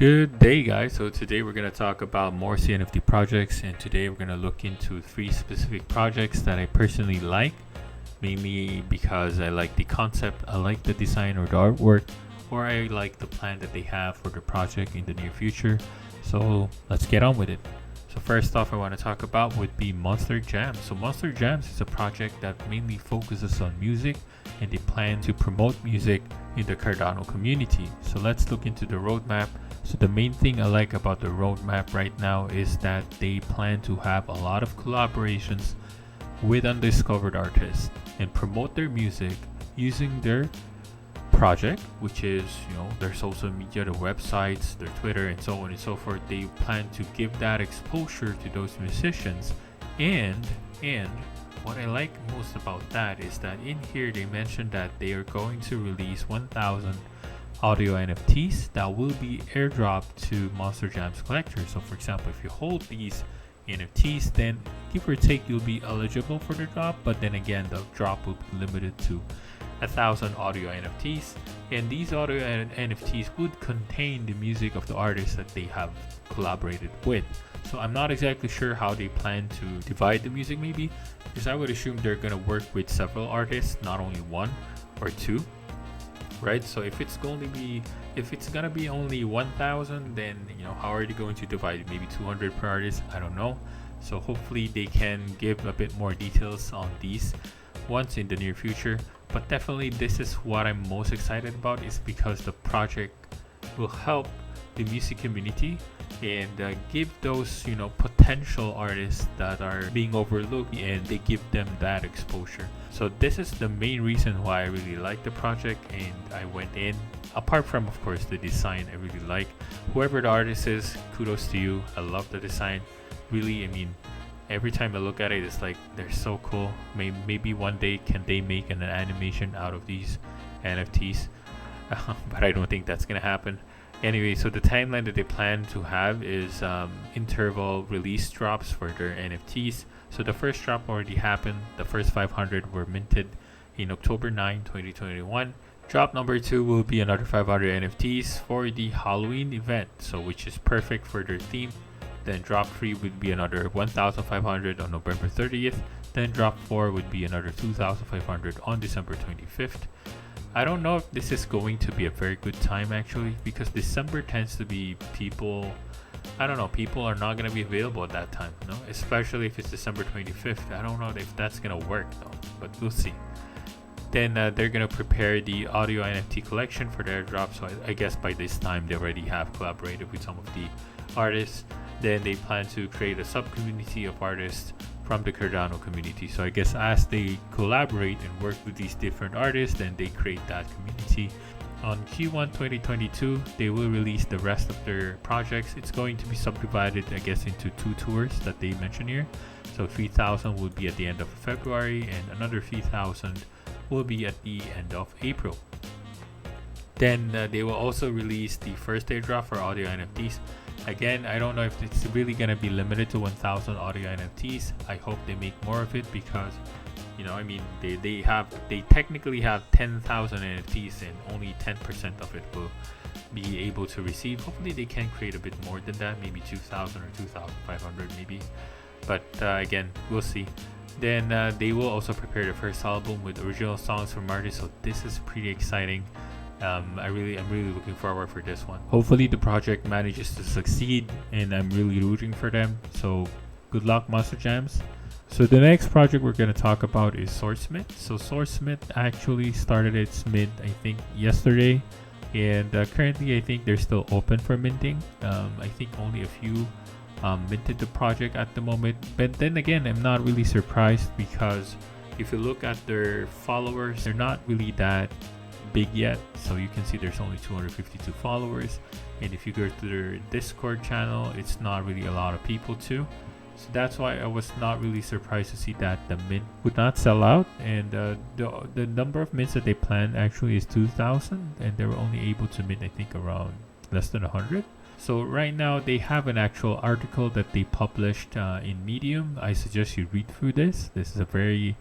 Good day, guys. So today we're going to talk about more CNFT projects, and today we're going to look into 3 specific projects that I personally like, mainly because I like the concept, I like the design or the artwork, or I like the plan that they have for the project in the near future. So let's get on with it. So first off, I want to talk about would be Monster Jamz. So Monster Jamz is a project that mainly focuses on music, and they plan to promote music in the Cardano community. So let's look into the roadmap. So the main thing I like about the roadmap right now is that they plan to have a lot of collaborations with undiscovered artists and promote their music using their project, which is their social media, their websites, their Twitter, and so on and so forth. They plan to give that exposure to those musicians, and what I like most about that is that in here they mentioned that they are going to release 1,000 audio NFTs that will be airdropped to Monster Jamz collectors. So for example, if you hold these NFTs, then give or take you'll be eligible for the drop, but then again the drop will be limited to 1,000 audio NFTs, and these audio NFTs would contain the music of the artists that they have collaborated with. So I'm not exactly sure how they plan to divide the music, maybe because I would assume they're gonna work with several artists, not only one or two, right? So if it's gonna be only 1,000, then how are they going to divide it? Maybe 200 per artist, I don't know. So hopefully they can give a bit more details on these ones in the near future. But definitely this is what I'm most excited about, is because the project will help the music community and give those potential artists that are being overlooked, and they give them that exposure. So this is the main reason why I really like the project, and I went in. Apart from, of course, the design, I really like whoever the artist is. Kudos to you. I love the design. Really, I mean, every time I look at it, it's like they're so cool. Maybe one day can they make an animation out of these NFTs, but I don't think that's gonna happen. Anyway, so the timeline that they plan to have is interval release drops for their NFTs. So the first drop already happened. The first 500 were minted in October 9, 2021. Drop number 2 will be another 500 NFTs for the Halloween event, so which is perfect for their theme. Then drop 3 would be another 1,500 on November 30th. Then drop 4 would be another 2,500 on December 25th. I don't know if this is going to be a very good time actually, because December tends to be people are not going to be available at that time, especially if it's December 25th. I don't know if that's going to work though, but we'll see. Then they're going to prepare the audio NFT collection for their drop, so I guess by this time they already have collaborated with some of the artists. Then they plan to create a sub-community of artists from the Cardano community. So I guess as they collaborate and work with these different artists, then they create that community. On Q1 2022, they will release the rest of their projects. It's going to be subdivided, I guess, into 2 tours that they mention here. So 3,000 will be at the end of February, and another 3,000 will be at the end of April. Then they will also release the first airdrop for audio NFTs. Again, I don't know if it's really going to be limited to 1,000 audio NFTs. I hope they make more of it, because they technically have 10,000 NFTs, and only 10% of it will be able to receive. Hopefully they can create a bit more than that, maybe 2,000 or 2,500 maybe, but again, we'll see. Then they will also prepare the first album with original songs from artists, so this is pretty exciting. I'm really looking forward for this one. Hopefully the project manages to succeed, and I'm really rooting for them. So good luck, Monster Jamz. So the next project we're going to talk about is SwordSmyth. So SwordSmyth actually started its mint, I think, yesterday, and currently I think they're still open for minting. I think only a few minted the project at the moment, but then again, I'm not really surprised, because if you look at their followers, they're not really that big yet. So you can see there's only 252 followers, and if you go to their Discord channel, it's not really a lot of people too. So that's why I was not really surprised to see that the mint would not sell out, and the number of mints that they planned actually is 2,000, and they were only able to mint, I think, around less than 100. So right now they have an actual article that they published in Medium. I suggest you read through this. This is a very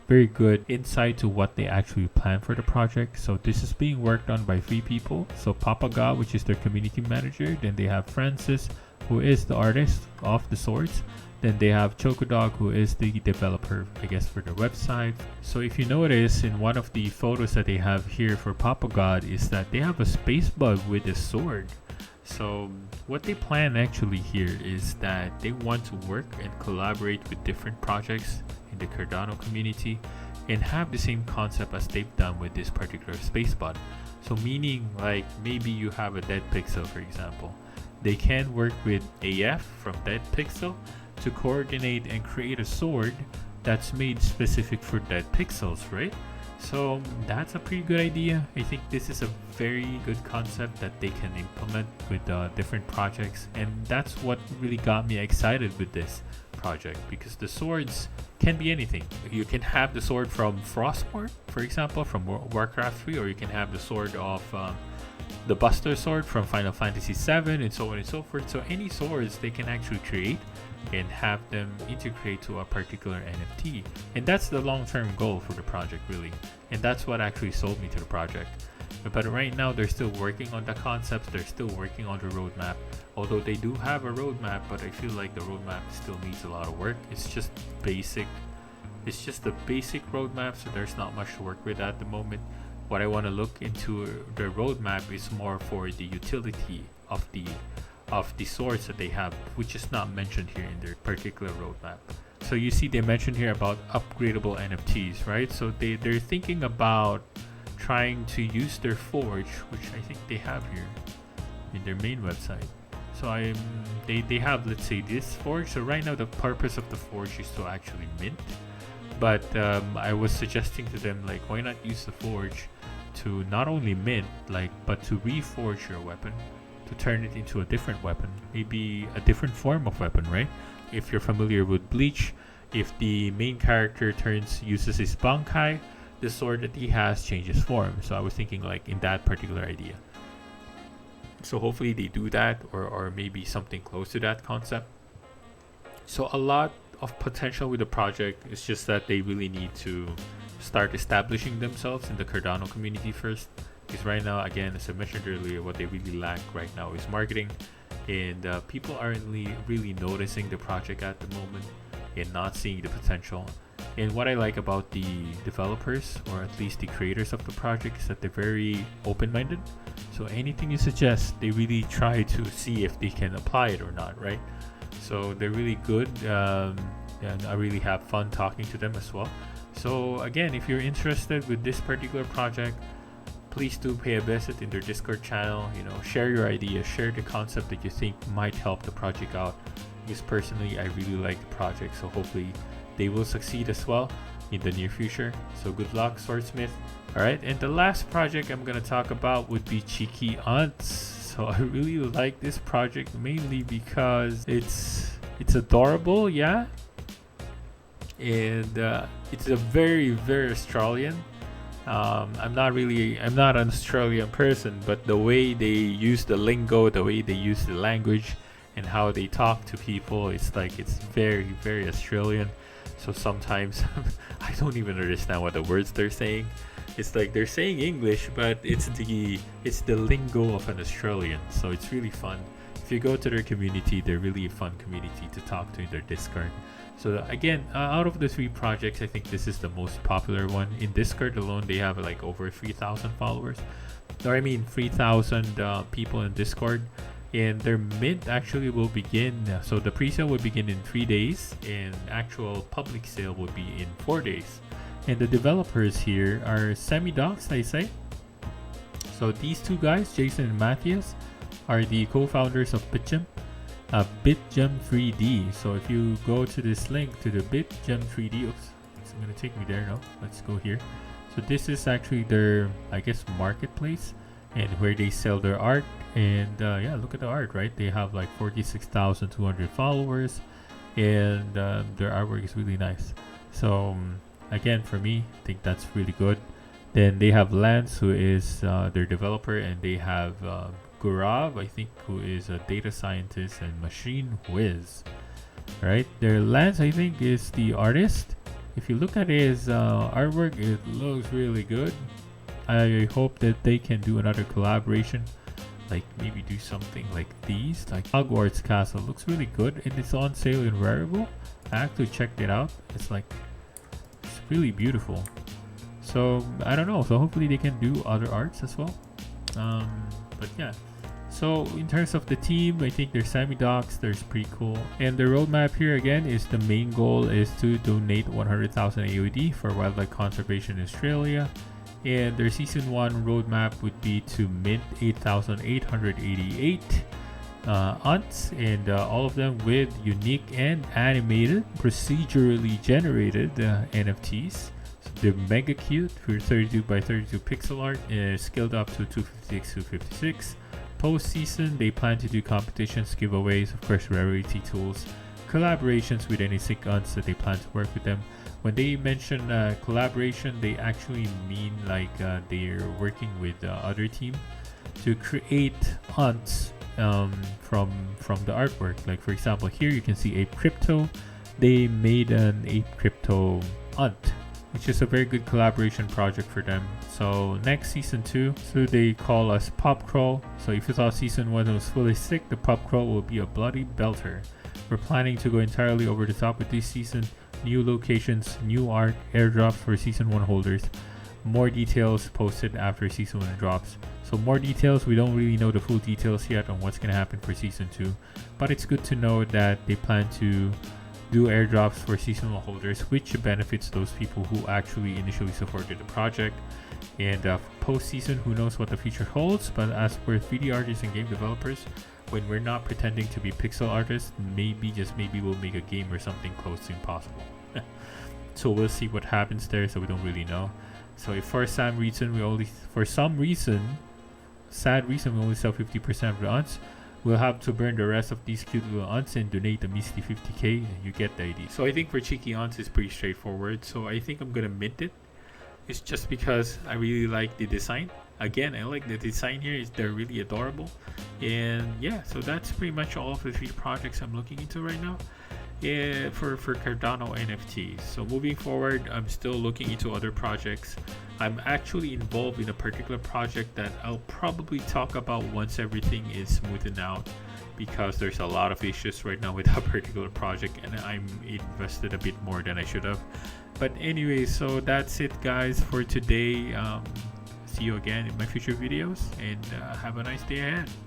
very good insight to what they actually plan for the project. So this is being worked on by 3 people. So Papa God, which is their community manager. Then they have Francis, who is the artist of the swords. Then they have Chokodog, who is the developer, I guess, for their website. So if you notice in one of the photos that they have here for Papa God is that they have a space bug with a sword. So what they plan actually here is that they want to work and collaborate with different projects in the Cardano community and have the same concept as they've done with this particular space bot. So meaning like maybe you have a dead pixel, for example. They can work with AF from dead pixel to coordinate and create a sword that's made specific for dead pixels, right? So that's a pretty good idea. I think this is a very good concept that they can implement with different projects, and that's what really got me excited with this project, because the swords can be anything. You can have the sword from Frostmourne, for example, from Warcraft 3, or you can have the sword of the Buster Sword from Final Fantasy 7, and so on and so forth. So any swords they can actually create and have them integrate to a particular NFT, and that's the long-term goal for the project, really. And that's what actually sold me to the project. But right now they're still working on the concepts, they're still working on the roadmap, although they do have a roadmap, but I feel like the roadmap still needs a lot of work. It's just basic, it's just the basic roadmap, so there's not much to work with at the moment. What I want to look into the roadmap is more for the utility of the swords that they have, which is not mentioned here in their particular roadmap. So you see they mentioned here about upgradable NFTs, right? So they're thinking about trying to use their forge, which I think they have here in their main website. So they have, let's say, this forge. So right now the purpose of the forge is to actually mint, but I was suggesting to them, like, why not use the forge to not only mint, like, but to reforge your weapon, to turn it into a different weapon, maybe a different form of weapon, right? If you're familiar with Bleach, if the main character uses his Bankai, the sword that he has changes form. So I was thinking like in that particular idea. So hopefully they do that, or maybe something close to that concept. So a lot of potential with the project. It's just that they really need to start establishing themselves in the Cardano community first. Because right now, again, as I mentioned earlier, what they really lack right now is marketing, and people aren't really noticing the project at the moment and not seeing the potential. And what I like about the developers, or at least the creators of the project, is that they're very open-minded. So anything you suggest, they really try to see if they can apply it or not, right? So they're really good, and I really have fun talking to them as well. So again, if you're interested with this particular project, please do pay a visit in their Discord channel. You know, share your ideas, share the concept that you think might help the project out. Because personally, I really like the project, so hopefully they will succeed as well in the near future. So good luck, SwordSmyth. Alright, and the last project I'm gonna talk about would be Cheey Unts. So I really like this project mainly because it's adorable, yeah, and it's a very Australian. I'm not an Australian person, but the way they use the lingo, the way they use the language, and how they talk to people, it's like it's very Australian. So sometimes I don't even understand what the words they're saying. It's like they're saying English, but it's the lingo of an Australian. So it's really fun. If you go to their community, they're really a fun community to talk to in their Discord. So again, out of the 3 projects, I think this is the most popular one. In Discord alone, they have like over 3,000 followers. Or I mean 3,000 people in Discord. And their mint actually will begin, so the pre-sale will begin in 3 days, and actual public sale will be in 4 days. And the developers here are semi-doxed, I say. So these 2 guys, Jason and Matthias, are the co-founders of BitGem. BitGem 3D. So if you go to this link to the BitGem 3D, oops, it's gonna take me there now. Let's go here. So this is actually their, I guess, marketplace, and where they sell their art. And yeah, look at the art, right? They have like 46,200 followers, and their artwork is really nice. So again, for me, I think that's really good. Then they have Lance, who is their developer, and they have Gurav, I think, who is a data scientist, and Machine Whiz, right? Their Lance, I think, is the artist, if you look at his artwork, it looks really good. I hope that they can do another collaboration, like maybe do something like these, like Hogwarts Castle. Looks really good, and it's on sale in Rarible. I actually checked it out. It's really beautiful. So I don't know. So hopefully they can do other arts as well. But yeah. So in terms of the team, I think there's Sammy Docs. There's pretty cool. And the roadmap here again is the main goal is to donate 100,000 AUD for wildlife conservation in Australia. And their season 1 roadmap would be to mint 8,888 unts, and all of them with unique and animated, procedurally generated NFTs. So they're mega cute for 32 by 32 pixel art, scaled up to 256 to 56. Post-season, they plan to do competitions, giveaways, of course, rarity tools, collaborations with any sick unts that they plan to work with them. When they mention collaboration, they actually mean like they're working with the other team to create unts from the artwork. Like for example, here you can see Ape Crypto. They made an Ape Crypto unt, which is a very good collaboration project for them. So next season 2, so they call us Pop Crawl. So if you thought season 1 was fully sick, the Pop Crawl will be a bloody belter. We're planning to go entirely over the top with this season. New locations, new art, airdrops for season 1 holders. More details posted after season 1 drops. So more details, we don't really know the full details yet on what's going to happen for season 2. But it's good to know that they plan to do airdrops for season 1 holders, which benefits those people who actually initially supported the project. And post-season, who knows what the future holds. But as for 3D artists and game developers, when we're not pretending to be pixel artists, maybe, just maybe, we'll make a game or something close to impossible. So we'll see what happens there, so we don't really know. So if for some reason, sad reason, we only sell 50% of the unts, we'll have to burn the rest of these cute little unts and donate the measly 50k. You get the idea. So I think for Cheey Unts is pretty straightforward. So I think I'm gonna mint it. It's just because I really like the design. Again, I like the design here. They're really adorable. And yeah, so that's pretty much all of the 3 projects I'm looking into right now for Cardano NFTs. So moving forward, I'm still looking into other projects. I'm actually involved in a particular project that I'll probably talk about once everything is smoothened out, because there's a lot of issues right now with that particular project, and I'm invested a bit more than I should have. But anyway, so that's it guys for today. See you again in my future videos, and have a nice day ahead.